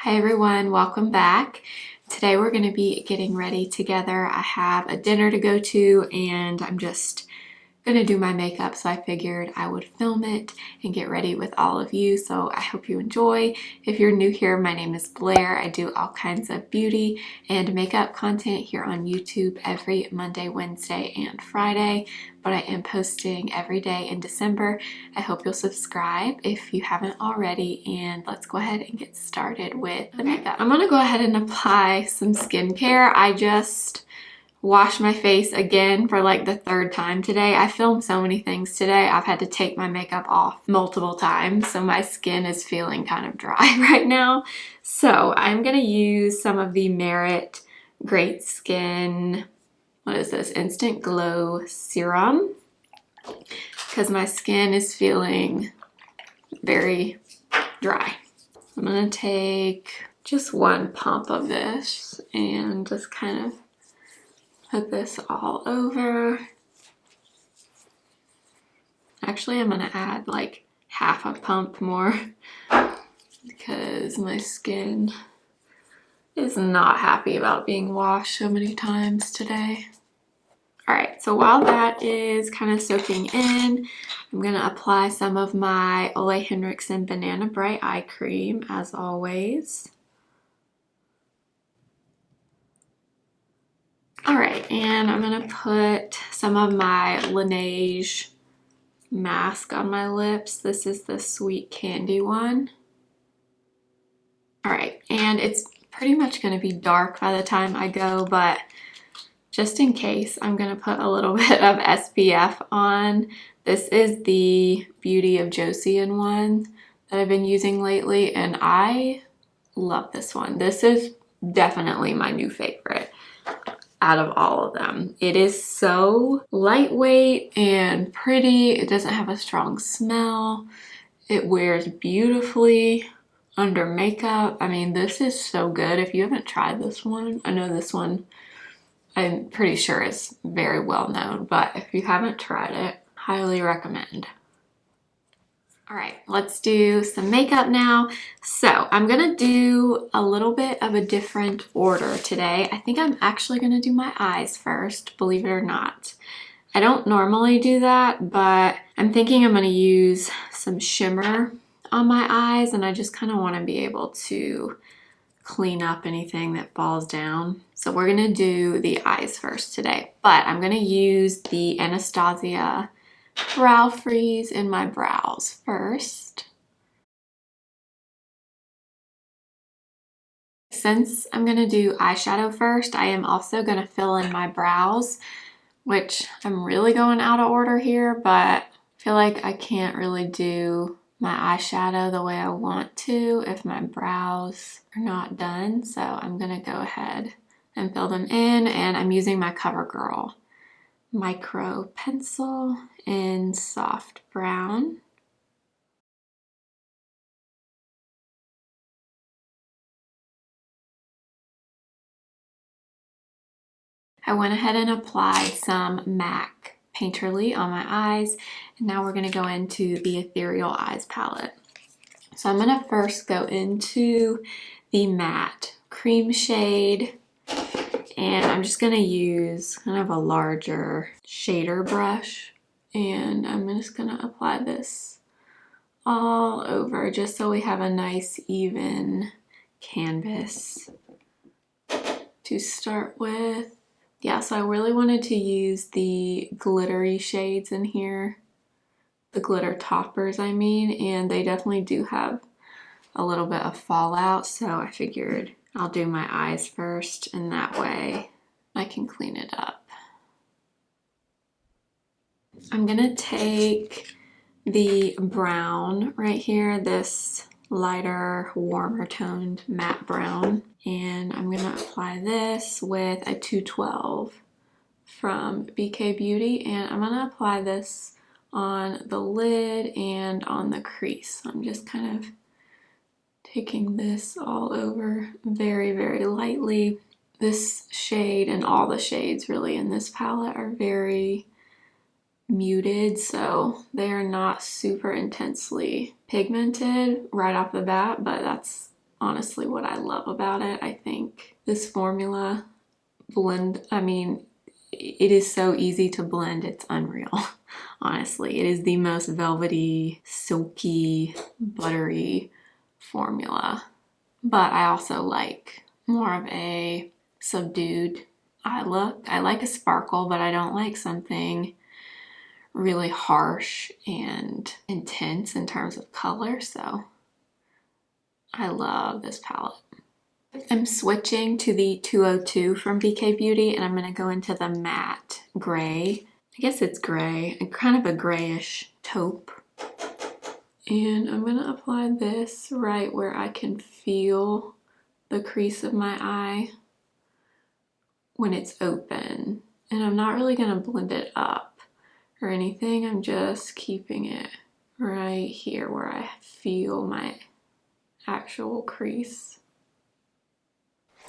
Hi everyone, welcome back. Today we're going to be getting ready together. I have a dinner to go to and I'm just going to do my makeup, so I figured I would film it and get ready with all of you. So I hope you enjoy. If you're new here, my name is Blair. I do all kinds of beauty and makeup content here on YouTube every Monday, Wednesday, and Friday, but I am posting every day in December. I hope you'll subscribe if you haven't already, and let's go ahead and get started with the makeup. I'm gonna go ahead and apply some skincare. I just wash my face again for like the third time today. I filmed so many things today. I've had to take my makeup off multiple times, so my skin is feeling kind of dry right now. So I'm gonna use some of the Merit Great Skin, what is this, Instant Glow Serum, because my skin is feeling very dry. I'm gonna take just one pump of this and just kind of put this all over. Actually, I'm gonna add like half a pump more because my skin is not happy about being washed so many times today. All right, so while that is kind of soaking in, I'm gonna apply some of my Olehenriksen Banana Bright Eye Cream as always. All right, and I'm gonna put some of my Laneige mask on my lips. This is the Sweet Candy one. All right, and it's pretty much gonna be dark by the time I go, but just in case, I'm gonna put a little bit of SPF on. This is the Beauty of Joseon one that I've been using lately, and I love this one. This is definitely my new favorite out of all of them. It is so lightweight and pretty. It doesn't have a strong smell. It wears beautifully under makeup. I mean, this is so good. If you haven't tried this one, I know this one, I'm pretty sure it's very well known, but if you haven't tried it, highly recommend. All right, let's do some makeup now. So I'm gonna do a little bit of a different order today. I think I'm actually gonna do my eyes first, believe it or not. I don't normally do that, but I'm thinking I'm gonna use some shimmer on my eyes, and I just kind of want to be able to clean up anything that falls down. So we're gonna do the eyes first today, but I'm gonna use the Anastasia Brow Freeze in my brows first. Since I'm gonna do eyeshadow first, I am also gonna fill in my brows, which I'm really going out of order here, but I feel like I can't really do my eyeshadow the way I want to if my brows are not done. So I'm gonna go ahead and fill them in, and I'm using my CoverGirl micro pencil in soft brown. I went ahead and applied some MAC Painterly on my eyes, and now we're going to go into the Ethereal Eyes palette. So I'm going to first go into the matte cream shade, and I'm just going to use kind of a larger shader brush, and I'm just going to apply this all over just so we have a nice even canvas to start with. Yeah, so I really wanted to use the glittery shades in here, the glitter toppers I mean, and they definitely do have a little bit of fallout, so I figured I'll do my eyes first, and that way I can clean it up. I'm gonna take the brown right here, this lighter, warmer toned matte brown, and I'm gonna apply this with a 212 from BK Beauty, and I'm gonna apply this on the lid and on the crease. I'm just kind of taking this all over very, very lightly. This shade and all the shades really in this palette are very muted, so they are not super intensely pigmented right off the bat, but that's honestly what I love about it. I think this formula I mean, it is so easy to blend, it's unreal. Honestly, it is the most velvety, silky, buttery formula. But I also like more of a subdued eye look. I like a sparkle, but I don't like something really harsh and intense in terms of color, so I love this palette. I'm switching to the 202 from BK Beauty, and I'm going to go into the matte gray. I guess it's gray, and kind of a grayish taupe. And I'm going to apply this right where I can feel the crease of my eye when it's open. And I'm not really going to blend it up or anything. I'm just keeping it right here where I feel my actual crease.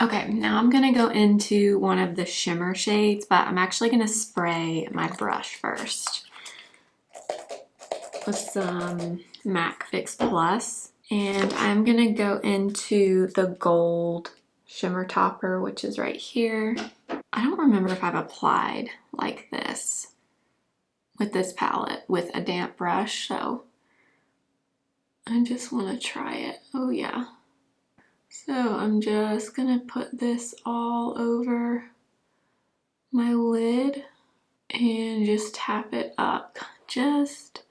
Okay, now I'm gonna go into one of the shimmer shades, but I'm actually gonna spray my brush first with some MAC Fix Plus. And I'm gonna go into the gold shimmer topper, which is right here. I don't remember if I've applied like this with this palette with a damp brush, so I just wanna try it. Oh yeah. So I'm just gonna put this all over my lid and just tap it up just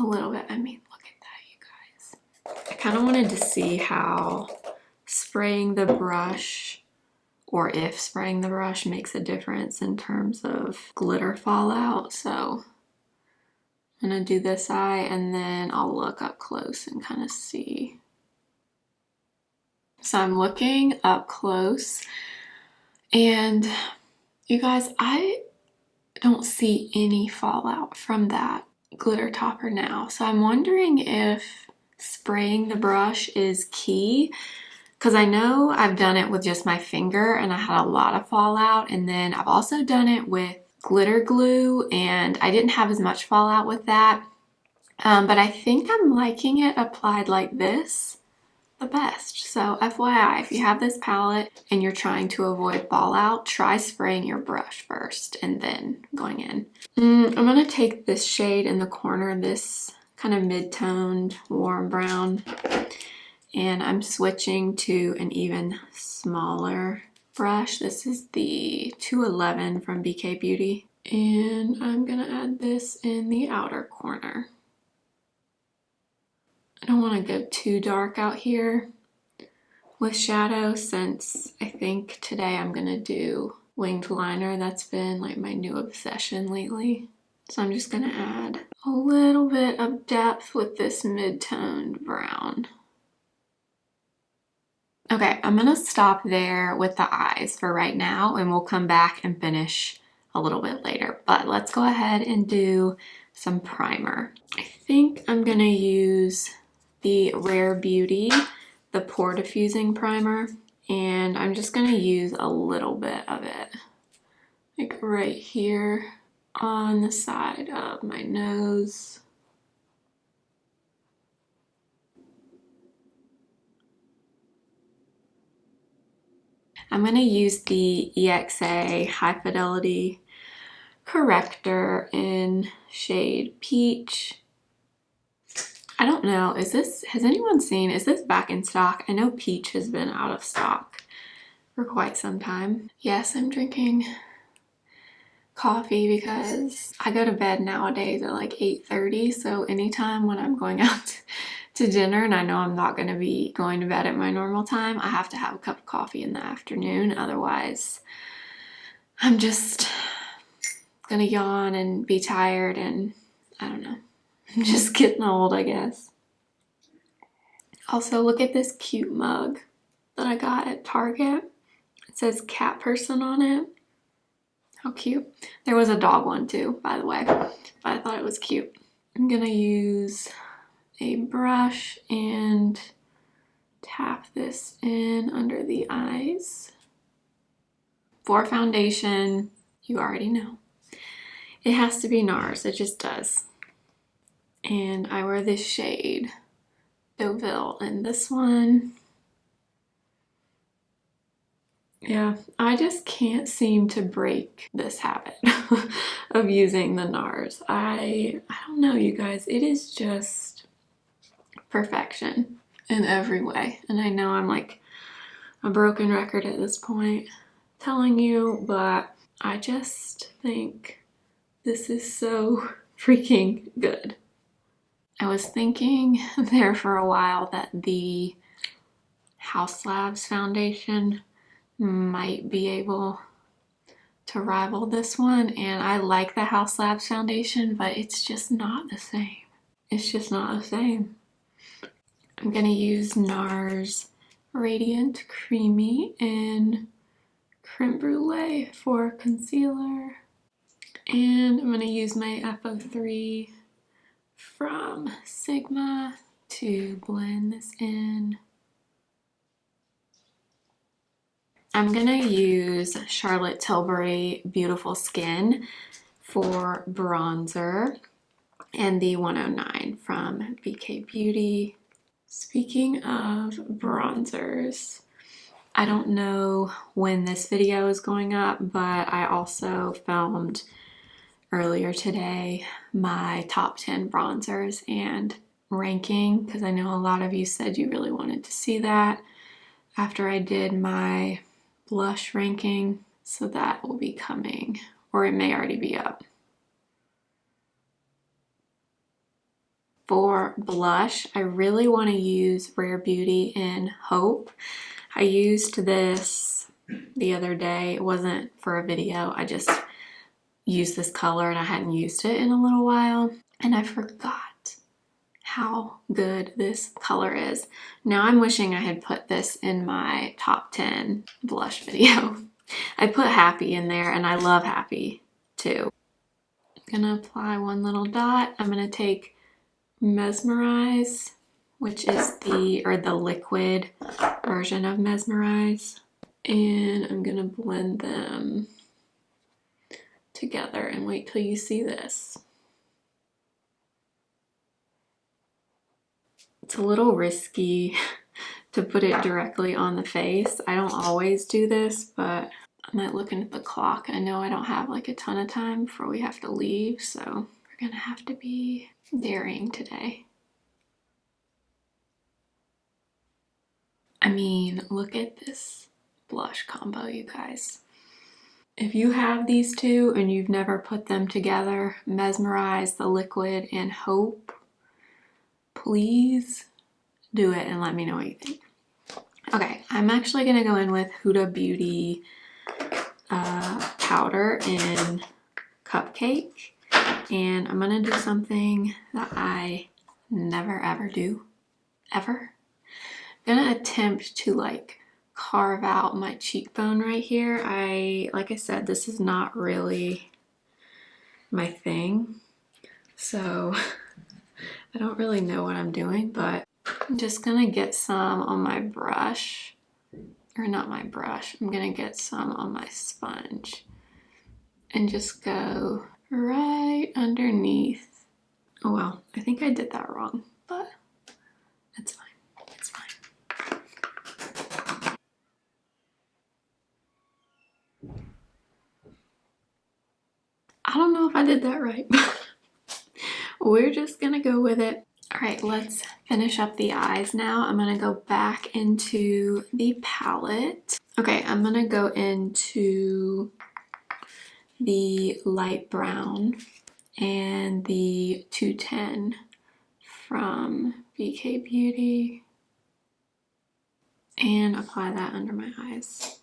a little bit. I mean, look at that, you guys. I kind of wanted to see how spraying the brush, or if spraying the brush makes a difference in terms of glitter fallout. So I'm gonna do this eye and then I'll look up close and kind of see. So I'm looking up close, and you guys, I don't see any fallout from that glitter topper now. So I'm wondering if spraying the brush is key, because I know I've done it with just my finger and I had a lot of fallout, and then I've also done it with glitter glue and I didn't have as much fallout with that. But I think I'm liking it applied like this the best. So FYI, if you have this palette and you're trying to avoid fallout, try spraying your brush first and then going in. I'm gonna take this shade in the corner, this kind of mid-toned warm brown, and I'm switching to an even smaller brush. This is the 211 from BK Beauty, and I'm gonna add this in the outer corner. I don't want to go too dark out here with shadow, since I think today I'm going to do winged liner. That's been like my new obsession lately. So I'm just going to add a little bit of depth with this mid-toned brown. Okay, I'm going to stop there with the eyes for right now, and we'll come back and finish a little bit later. But let's go ahead and do some primer. I think I'm going to use the Rare Beauty, the Pore Diffusing Primer, and I'm just going to use a little bit of it, like right here on the side of my nose. I'm going to use the EXA High Fidelity Corrector in shade Peach. I don't know, has anyone seen, is this back in stock? I know Peach has been out of stock for quite some time. Yes, I'm drinking coffee because I go to bed nowadays at like 8:30, so anytime when I'm going out to dinner and I know I'm not going to be going to bed at my normal time, I have to have a cup of coffee in the afternoon. Otherwise, I'm just gonna yawn and be tired, and I don't know. I'm just getting old, I guess. Also, look at this cute mug that I got at Target. It says cat person on it. How cute. There was a dog one too, by the way, but I thought it was cute. I'm gonna use a brush and tap this in under the eyes. For foundation, you already know, it has to be Nars. It just does. And I wear this shade, Deauville, and this one Yeah, I just can't seem to break this habit of using the Nars. I don't know, you guys. It is just perfection in every way. And I know I'm like a broken record at this point telling you, but I just think this is so freaking good. I was thinking there for a while that the House Labs foundation might be able to rival this one, and I like the House Labs foundation, but it's just not the same. It's just not the same. I'm gonna use Nars Radiant Creamy in Creme Brulee for concealer, and I'm gonna use my FO3 from Sigma to blend this in. I'm gonna use Charlotte Tilbury Beautiful Skin for bronzer and the 109 from BK Beauty. Speaking of bronzers, I don't know when this video is going up, but I also filmed earlier today my top 10 bronzers and ranking, because I know a lot of you said you really wanted to see that after I did my blush ranking, so that will be coming, or it may already be up. For blush, I really want to use Rare Beauty in Hope. I used this the other day. It wasn't for a video. I just used this color and I hadn't used it in a little while, and I forgot how good this color is. Now I'm wishing I had put this in my top 10 blush video. I put Happy in there, and I love Happy too. I'm gonna apply one little dot. I'm gonna take Mesmerize, which is the liquid version of Mesmerize, and I'm gonna blend them together and wait till you see this. It's a little risky to put it directly on the face. I don't always do this, but I'm not looking at the clock. I know I don't have like a ton of time before we have to leave, so we're gonna have to be daring today. I mean, look at this blush combo, you guys. If you have these two and you've never put them together, Mesmerize, the liquid, and Hope, please do it and let me know what you think. Okay, I'm actually gonna go in with Huda Beauty powder in Cupcake, and I'm gonna do something that I never ever do, ever. I'm gonna attempt to like carve out my cheekbone right here. Like I said, this is not really my thing, so I don't really know what I'm doing, but I'm just gonna get some on my brush, or not my brush, I'm gonna get some on my sponge and just go right underneath. Oh well, I think I did that wrong, but it's fine, it's fine. I don't know if I did that right. We're just gonna go with it. All right, let's finish up the eyes now. I'm gonna go back into the palette. Okay, I'm gonna go into the light brown and the 210 from BK Beauty and apply that under my eyes.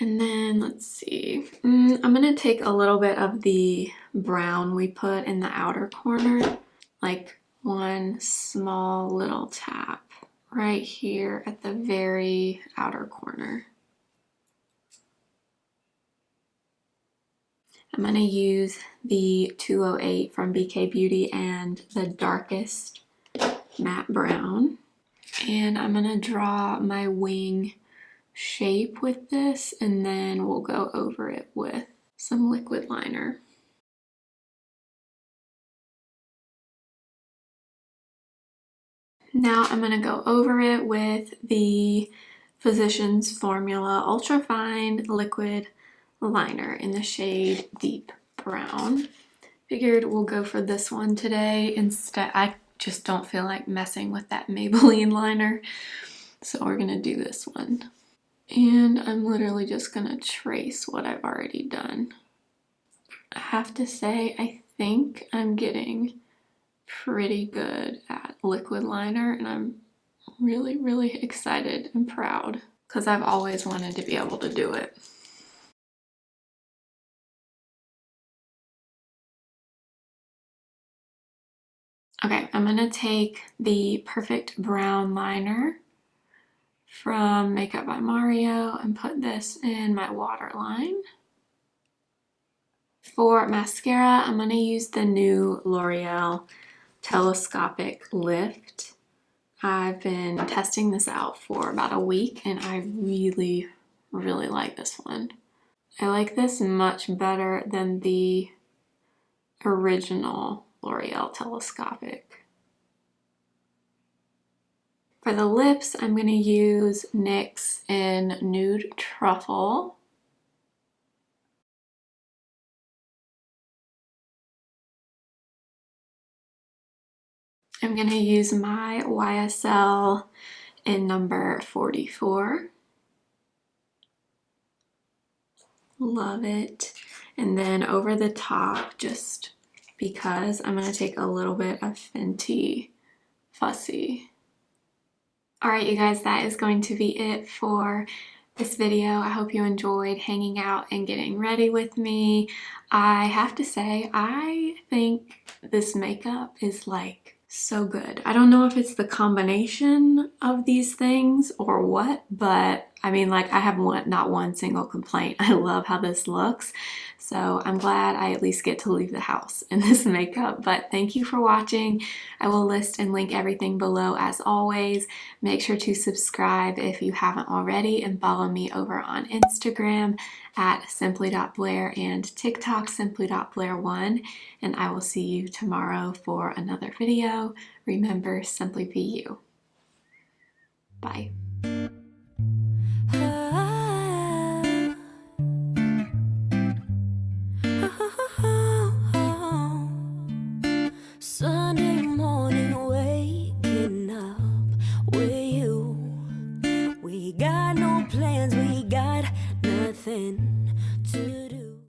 And then let's see, I'm gonna take a little bit of the brown we put in the outer corner, like one small little tap right here at the very outer corner. I'm gonna use the 208 from BK Beauty and the darkest matte brown, and I'm gonna draw my wing shape with this, and then we'll go over it with some liquid liner. Now I'm gonna go over it with the Physicians Formula Ultra Fine Liquid Liner in the shade Deep Brown. Figured we'll go for this one today instead. I just don't feel like messing with that Maybelline liner, so we're gonna do this one. And I'm literally just gonna trace what I've already done. I have to say, I think I'm getting pretty good at liquid liner, and I'm really, really excited and proud because I've always wanted to be able to do it. Okay, I'm gonna take the Perfect Brown liner from Makeup by Mario and put this in my waterline. For mascara, I'm gonna use the new L'Oreal Telescopic Lift. I've been testing this out for about a week and I really, really like this one. I like this much better than the original L'Oreal Telescopic. For the lips, I'm going to use NYX in Nude Truffle. I'm going to use my YSL in number 44. Love it. And then over the top, just because, I'm going to take a little bit of Fenty Fussy. Alright you guys, that is going to be it for this video. I hope you enjoyed hanging out and getting ready with me. I have to say, I think this makeup is like so good. I don't know if it's the combination of these things or what, but I mean, like, I have not one single complaint. I love how this looks. So I'm glad I at least get to leave the house in this makeup. But thank you for watching. I will list and link everything below as always. Make sure to subscribe if you haven't already and follow me over on Instagram at simply.blair and TikTok simply.blair1. And I will see you tomorrow for another video. Remember, simply be you. Bye.